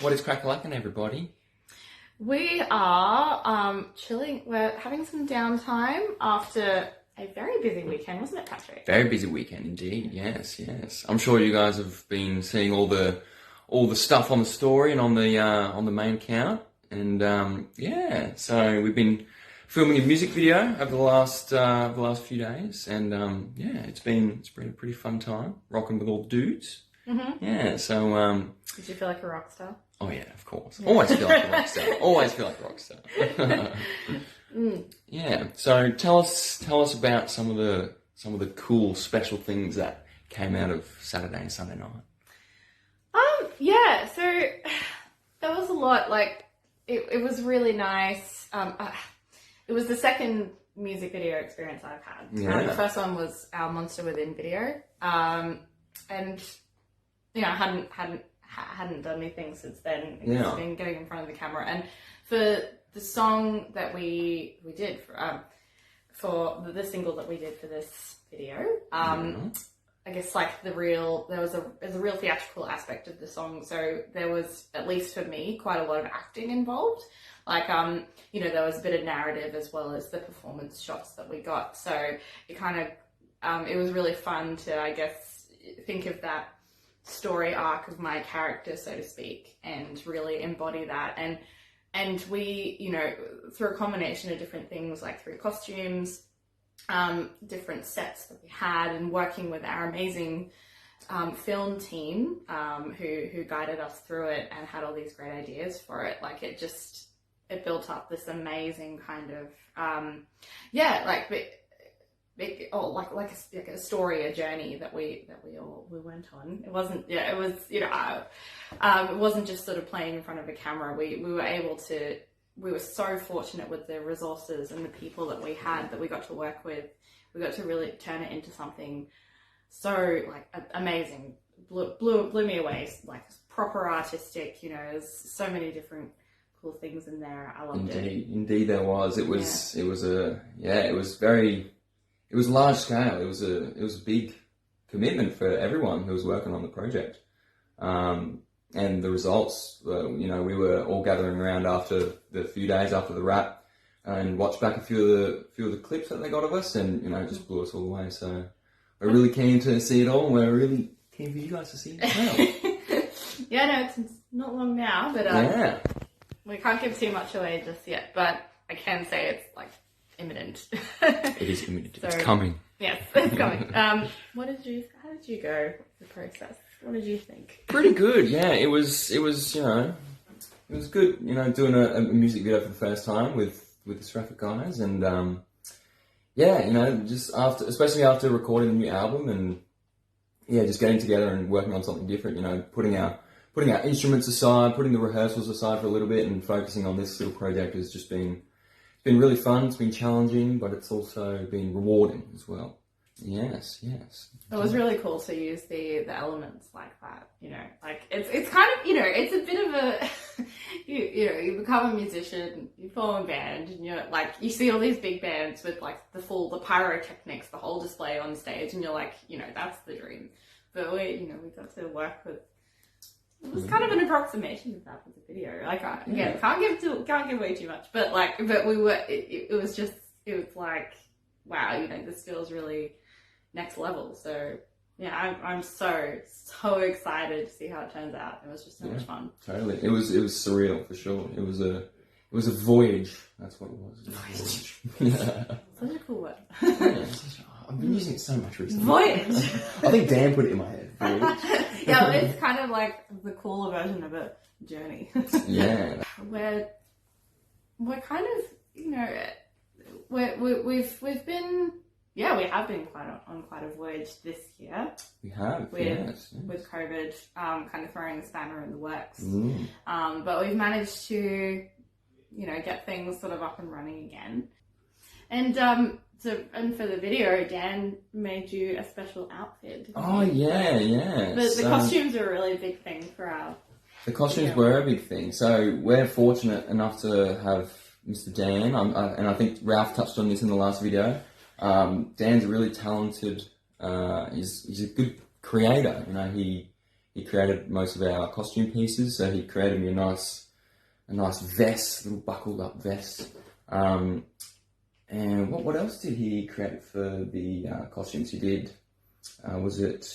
What is crack-a-lackin', everybody? We are chilling. We're having some downtime after a very busy weekend, wasn't it, Patrick? Very busy weekend indeed. Yes. I'm sure you guys have been seeing all the stuff on the story and on the main account. And so we've been filming a music video over the last few days, and it's been a pretty fun time rocking with all the dudes. Mm-hmm. Yeah. So did you feel like a rock star? Oh yeah, of course. Yeah. Always feel like a rock star. Always feel like a rock star. Yeah. So tell us about some of the cool special things that came out of Saturday and Sunday night. Yeah. So there was a lot. Like it was really nice. It was the second music video experience I've had. Yeah. The first one was our Monster Within video. And you know, I hadn't done anything since then. It's just been getting in front of the camera. And for the song that we did for the single that we did for this video, I guess like there was a real theatrical aspect of the song. So there was, at least for me, quite a lot of acting involved. Like, there was a bit of narrative as well as the performance shots that we got. So it kind of, it was really fun to, I guess, think of that story arc of my character, so to speak, and really embody that. And we, through a combination of different things, like through costumes, different sets that we had, and working with our amazing film team who guided us through it and had all these great ideas for it. Like it built up this amazing kind of like a story, a journey that we went on. It wasn't, it wasn't just sort of playing in front of a camera. We were so fortunate with the resources and the people that we had, that we got to work with. We got to really turn it into something so like amazing. Blew me away. Like proper artistic. There's so many different cool things in there. I loved it. Indeed, there was. It was large scale. It was a big commitment for everyone who was working on the project. And the results, we were all gathering around after the few days after the wrap and watched back a few of the clips that they got of us, and it just blew us all away. So we're really keen to see it all, and we're really keen for you guys to see it as well. It's not long now, but we can't give too much away just yet. But I can say it's like imminent. It is imminent. So, it's coming. Yes, it's coming. How did you go the process? What did you think? Pretty good. Yeah, it was good. Doing a music video for the first time with the Seraphic guys, and just especially after recording the new album, and just getting together and working on something different. Putting our instruments aside, putting the rehearsals aside for a little bit, and focusing on this little project has just been really fun. It's been challenging, but it's also been rewarding as well. Yes. It was really cool to use the elements like that. Like it's kind of, it's a bit of a you become a musician, you form a band, and you're like, you see all these big bands with like the pyrotechnics, the whole display on stage, and you're like, that's the dream. But we got to work with. It was kind of an approximation of that with the video. Like, can't give away too much, but we were. It was like, wow, this feels really next level. So yeah, I'm so excited to see how it turns out. It was just so much fun. Totally, it was surreal for sure. It was a voyage. That's what it was. Voyage. Yeah. Such a cool word. I've been using it so much recently. Voyage. I think Dan put it in my head. Voyage. Yeah, it's kind of like the cooler version of a journey. Yeah. We're kind of, we've been, we have been on quite a voyage this year. We have, with COVID, kind of throwing a spanner in the works. But we've managed to, get things sort of up and running again. And and for the video, Dan made you a special outfit. Oh yeah. The costumes are a really big thing for our. The costumes were a big thing. So we're fortunate enough to have Mr. Dan, and I think Ralph touched on this in the last video. Dan's a really talented. He's a good creator. He he created most of our costume pieces. So he created me a nice vest, little buckled up vest. And what else did he create for the costumes? He did, was it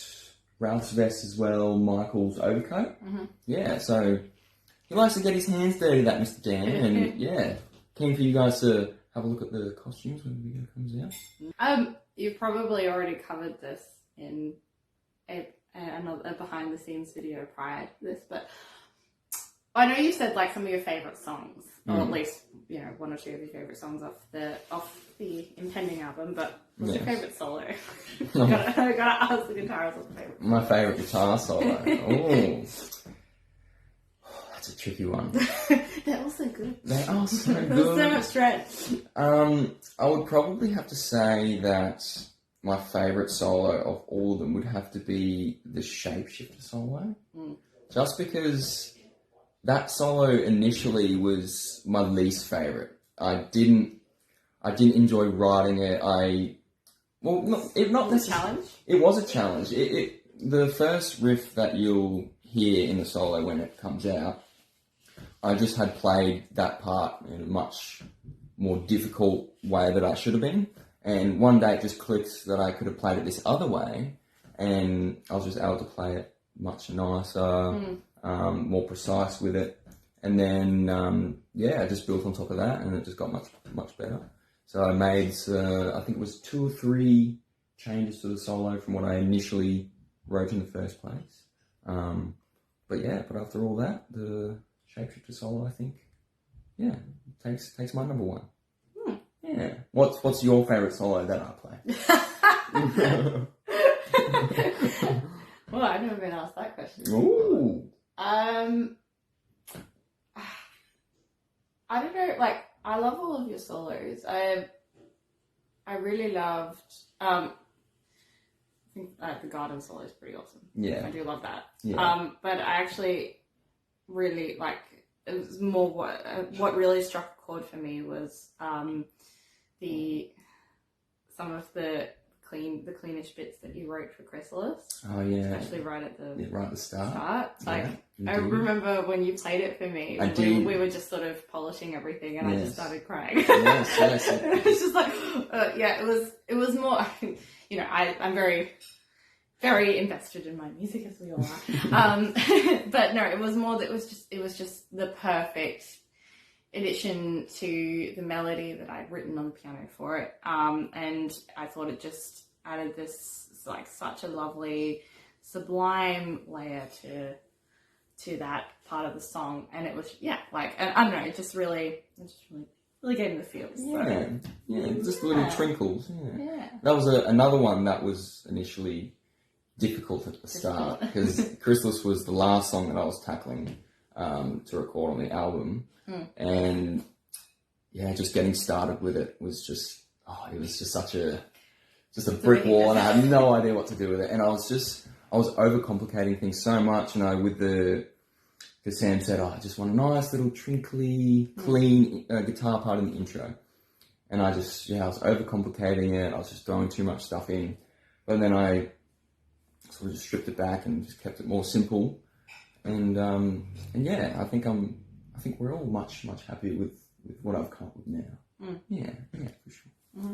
Ralph's vest as well, Michael's overcoat? Mm-hmm. Yeah, so he likes to get his hands dirty, that Mr. Dan. And yeah, keen for you guys to have a look at the costumes when the video comes out. You probably already covered this in another behind the scenes video prior to this, but I know you said like some of your favourite songs, or at least, you know, one or two of your favourite songs off the impending album, but what's your favourite solo? I gotta ask the guitarist what's the favourite. My favourite guitar solo. Oh, that's a tricky one. They're also good. They are so good. There's so much strength. I would probably have to say that my favourite solo of all of them would have to be the Shapeshifter solo. Just because that solo initially was my least favourite. I didn't enjoy writing it. It was a challenge. It was a challenge. The first riff that you'll hear in the solo when it comes out, I just had played that part in a much more difficult way that I should have been. And one day it just clicked that I could have played it this other way, and I was just able to play it much nicer, more precise with it. And then, I just built on top of that, and it just got much better. So I made, I think it was 2 or 3 changes to the solo from what I initially wrote in the first place. But after all that, the Shapeshifter solo, I think, takes my number one. Yeah. What's your favourite solo that I play? Well, I've never been asked that question. Ooh. I don't know, like, I love all of your solos. I really loved, I think the Garden solo is pretty awesome. Yeah. I do love that. Yeah. But I actually really, like, it was more what really struck a chord for me was some of the cleanish bits that you wrote for Chrysalis. Oh yeah. Especially right at the start. Like, yeah, I remember when you played it for me, we were just sort of polishing everything, and I just started crying. Yes. It's just like, it was more, you know, I'm very, very invested in my music, as we all are. But no, it was more that it was just the perfect addition to the melody that I'd written on the piano for it. And I thought it just added this, like, such a lovely, sublime layer to that part of the song. And it was, and I don't know, it just really gave me the feels. Just little trinkles. Yeah. That was another one that was initially difficult at the start, because Chrysalis was the last song that I was tackling to record on the album. And just getting started with it was just, it was just such a brick wall, and I had no idea what to do with it. And I was overcomplicating things so much, and because Sam said, I just want a nice little trinkly, clean guitar part in the intro. And I was overcomplicating it. I was just throwing too much stuff in. But then I sort of just stripped it back and just kept it more simple. And I think we're all much happier with what I've come up with now. Yeah, for sure. Mm-hmm.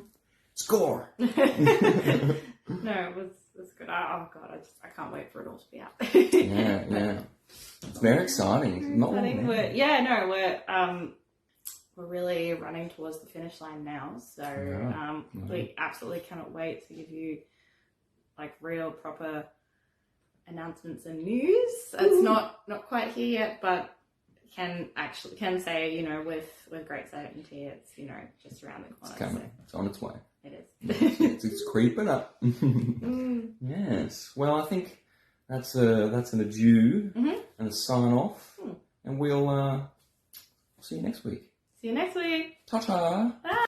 Score! No, it was good. Oh God, I can't wait for it all to be out. Yeah. It's very exciting. We're really running towards the finish line now. So we absolutely cannot wait to give you, like, real proper announcements and news. It's not quite here yet, but can say, you know, with great certainty, it's, you know, just around the corner. It's coming. It's on its way. It is. It's creeping up. Yes. Well, I think that's an adieu and a sign off, and we'll see you next week. See you next week. Ta-ta. Bye.